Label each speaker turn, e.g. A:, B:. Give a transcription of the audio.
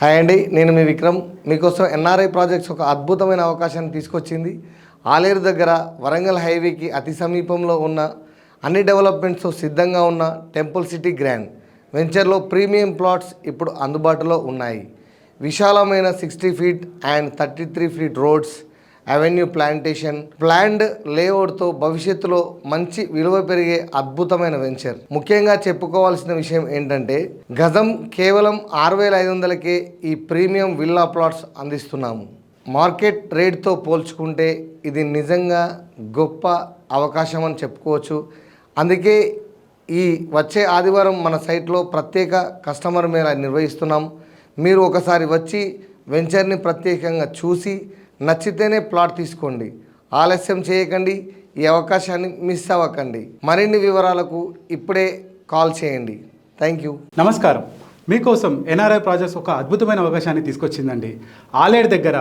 A: Hi అండి, నేను మీ విక్రమ్. మీకోసం ఎన్ఆర్ఐ ప్రాజెక్ట్స్ ఒక అద్భుతమైన అవకాశాన్ని తీసుకొచ్చింది. ఆలేరు దగ్గర వరంగల్ హైవేకి అతి సమీపంలో ఉన్న అన్ని డెవలప్మెంట్స్ సిద్ధంగా ఉన్న టెంపుల్ సిటీ గ్రాండ్ వెంచర్లో ప్రీమియం ప్లాట్స్ ఇప్పుడు అందుబాటులో ఉన్నాయి. విశాలమైన 60 feet and 33 feet roads, avenue plantation, planned లేఅవుట్తో భవిష్యత్తులో మంచి విలువ పెరిగే అద్భుతమైన వెంచర్. ముఖ్యంగా చెప్పుకోవాల్సిన విషయం ఏంటంటే గజం కేవలం 6,500కే ఈ ప్రీమియం విల్లా ప్లాట్స్ అందిస్తున్నాము. మార్కెట్ రేట్తో పోల్చుకుంటే ఇది నిజంగా గొప్ప అవకాశం అని చెప్పుకోవచ్చు. అందుకే ఈ వచ్చే ఆదివారం మన సైట్లో ప్రత్యేక కస్టమర్ మేళా నిర్వహిస్తున్నాం. మీరు ఒకసారి వచ్చి వెంచర్ని ప్రత్యేకంగా చూసి నచ్చితేనే ప్లాట్ తీసుకోండి. ఆలస్యం చేయకండి, ఈ అవకాశాన్ని మిస్ అవ్వకండి. మరిన్ని వివరాలకు ఇప్పుడే కాల్ చేయండి. Thank you.
B: నమస్కారం. మీకోసం ఎన్ఆర్ఐ ప్రాజెక్ట్స్ ఒక అద్భుతమైన అవకాశాన్ని తీసుకొచ్చిందండి. ఆలేరు దగ్గర